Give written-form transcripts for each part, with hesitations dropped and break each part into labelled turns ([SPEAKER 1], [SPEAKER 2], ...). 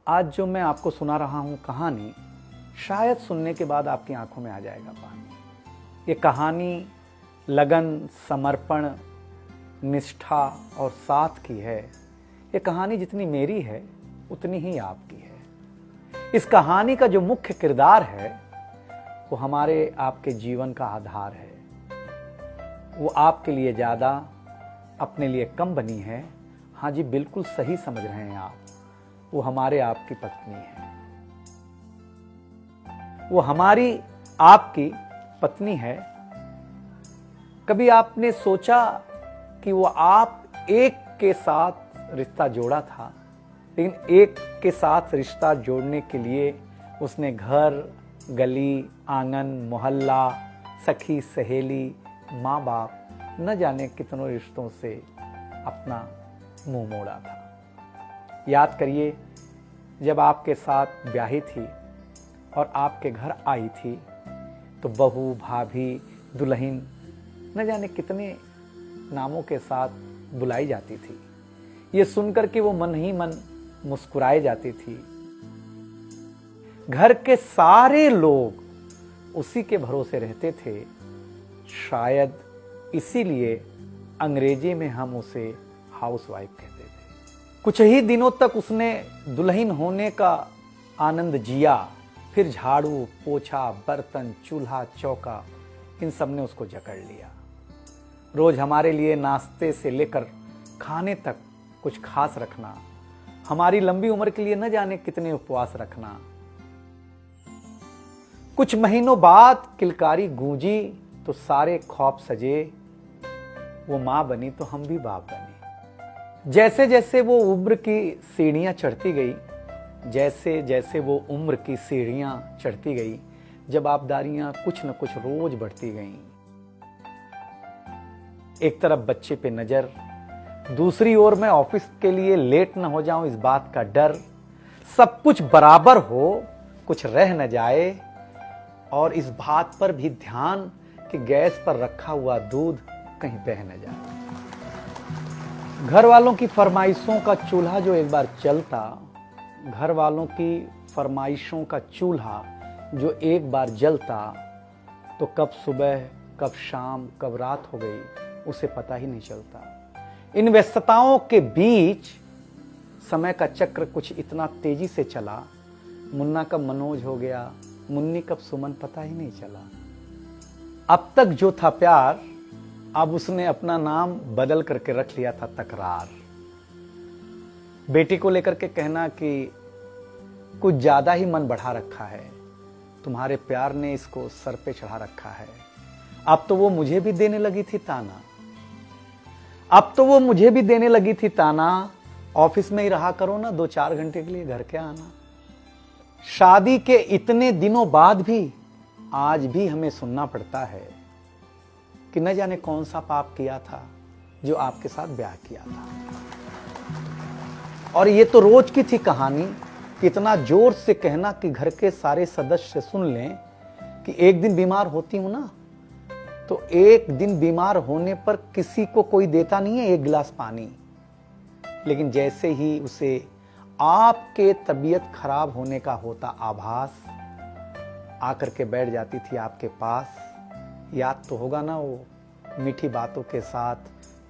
[SPEAKER 1] आज जो मैं आपको सुना रहा हूँ कहानी, शायद सुनने के बाद आपकी आंखों में आ जाएगा पानी। ये कहानी लगन, समर्पण, निष्ठा और साथ की है। ये कहानी जितनी मेरी है उतनी ही आपकी है। इस कहानी का जो मुख्य किरदार है वो हमारे आपके जीवन का आधार है। वो आपके लिए ज़्यादा, अपने लिए कम बनी है। हाँ जी, बिल्कुल सही समझ रहे हैं आप। वो हमारे आपकी पत्नी है। वो हमारी आपकी पत्नी है। कभी आपने सोचा कि वो आप एक के साथ रिश्ता जोड़ा था, लेकिन एक के साथ रिश्ता जोड़ने के लिए उसने घर, गली, आंगन, मोहल्ला, सखी, सहेली, माँ बाप, न जाने कितनों रिश्तों से अपना मुंह मोड़ा था। याद करिए, जब आपके साथ ब्याही थी और आपके घर आई थी तो बहू, भाभी, दुल्हन, न जाने कितने नामों के साथ बुलाई जाती थी। ये सुनकर के वो मन ही मन मुस्कुराए जाती थी। घर के सारे लोग उसी के भरोसे रहते थे। शायद इसीलिए अंग्रेजी में हम उसे हाउसवाइफ कहते थे। कुछ ही दिनों तक उसने दुल्हन होने का आनंद जिया। फिर झाड़ू, पोछा, बर्तन, चूल्हा, चौका, इन सब ने उसको जकड़ लिया। रोज हमारे लिए नाश्ते से लेकर खाने तक कुछ खास रखना, हमारी लंबी उम्र के लिए न जाने कितने उपवास रखना। कुछ महीनों बाद किलकारी गूंजी तो सारे ख्वाब सजे। वो मां बनी तो हम भी बाप बने। जैसे जैसे वो उम्र की सीढ़ियां चढ़ती गई, जैसे जैसे वो उम्र की सीढ़ियां चढ़ती गई, जवाबदारियां कुछ न कुछ रोज बढ़ती गईं। एक तरफ बच्चे पे नजर, दूसरी ओर मैं ऑफिस के लिए लेट न हो जाऊं इस बात का डर। सब कुछ बराबर हो, कुछ रह न जाए, और इस बात पर भी ध्यान कि गैस पर रखा हुआ दूध कहीं बह न जाए। घर वालों की फरमाइशों का चूल्हा जो एक बार चलता, घर वालों की फरमाइशों का चूल्हा जो एक बार जलता, तो कब सुबह, कब शाम, कब रात हो गई उसे पता ही नहीं चलता। इन व्यस्तताओं के बीच समय का चक्र कुछ इतना तेजी से चला, मुन्ना कब मनोज हो गया, मुन्नी कब सुमन, पता ही नहीं चला। अब तक जो था प्यार, अब उसने अपना नाम बदल करके रख लिया था तकरार। बेटी को लेकर के कहना कि कुछ ज्यादा ही मन बढ़ा रखा है, तुम्हारे प्यार ने इसको सर पे चढ़ा रखा है। अब तो वो मुझे भी देने लगी थी ताना, अब तो वो मुझे भी देने लगी थी ताना, ऑफिस में ही रहा करो ना, 2-4 घंटे के लिए घर के आना। शादी के इतने दिनों बाद भी आज भी हमें सुनना पड़ता है कि न जाने कौन सा पाप किया था जो आपके साथ ब्याह किया था। और ये तो रोज की थी कहानी। कितना जोर से कहना कि घर के सारे सदस्य सुन लें कि एक दिन बीमार होती हूं ना, तो एक दिन बीमार होने पर किसी को कोई देता नहीं है 1 गिलास पानी, लेकिन जैसे ही उसे आपके तबीयत खराब होने का होता आभास, आकर के बैठ जाती थी आपके पास। याद तो होगा ना, वो मीठी बातों के साथ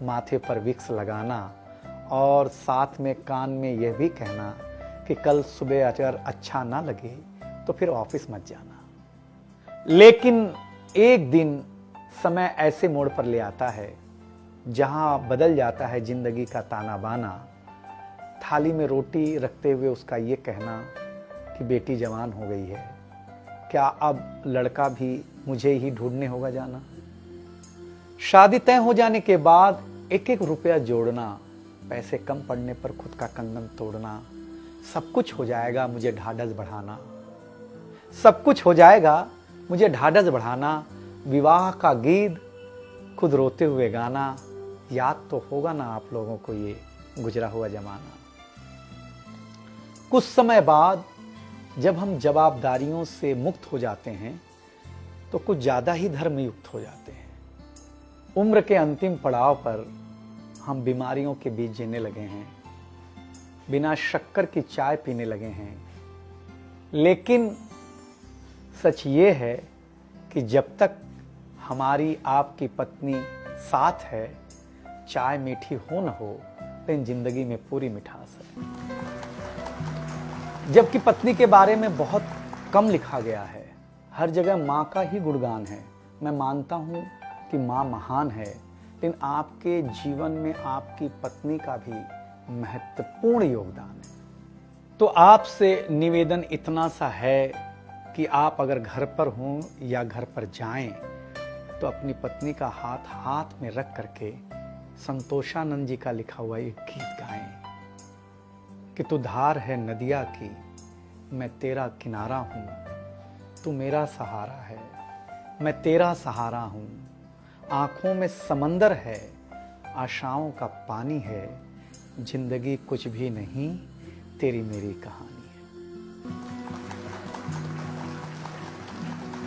[SPEAKER 1] माथे पर विक्स लगाना और साथ में कान में यह भी कहना कि कल सुबह अगर अच्छा ना लगे तो फिर ऑफिस मत जाना। लेकिन एक दिन समय ऐसे मोड़ पर ले आता है जहां बदल जाता है जिंदगी का ताना बाना। थाली में रोटी रखते हुए उसका ये कहना कि बेटी जवान हो गई है, क्या अब लड़का भी मुझे ही ढूंढने होगा जाना। शादी तय हो जाने के बाद 1-1 रुपया जोड़ना, पैसे कम पड़ने पर खुद का कंगन तोड़ना, सब कुछ हो जाएगा मुझे ढाढ़स बढ़ाना, सब कुछ हो जाएगा मुझे ढाढ़स बढ़ाना। विवाह का गीत खुद रोते हुए गाना। याद तो होगा ना आप लोगों को ये गुजरा हुआ जमाना। कुछ समय बाद जब हम जवाबदारियों से मुक्त हो जाते हैं तो कुछ ज्यादा ही धर्मयुक्त हो जाते हैं। उम्र के अंतिम पड़ाव पर हम बीमारियों के बीच जीने लगे हैं। बिना शक्कर की चाय पीने लगे हैं। लेकिन सच ये है कि जब तक हमारी आपकी पत्नी साथ है, चाय मीठी हो न हो, लेकिन जिंदगी में पूरी मिठास है। जबकि पत्नी के बारे में बहुत कम लिखा गया है, हर जगह माँ का ही गुणगान है। मैं मानता हूँ कि माँ महान है, लेकिन आपके जीवन में आपकी पत्नी का भी महत्वपूर्ण योगदान है। तो आपसे निवेदन इतना सा है कि आप अगर घर पर हों या घर पर जाएं, तो अपनी पत्नी का हाथ हाथ में रख करके संतोषानंद जी का लिखा हुआ एक गीत गाएं कि तू धार है नदिया की, मैं तेरा किनारा हूं, तू मेरा सहारा है, मैं तेरा सहारा हूं। आंखों में समंदर है, आशाओं का पानी है, जिंदगी कुछ भी नहीं, तेरी मेरी कहानी।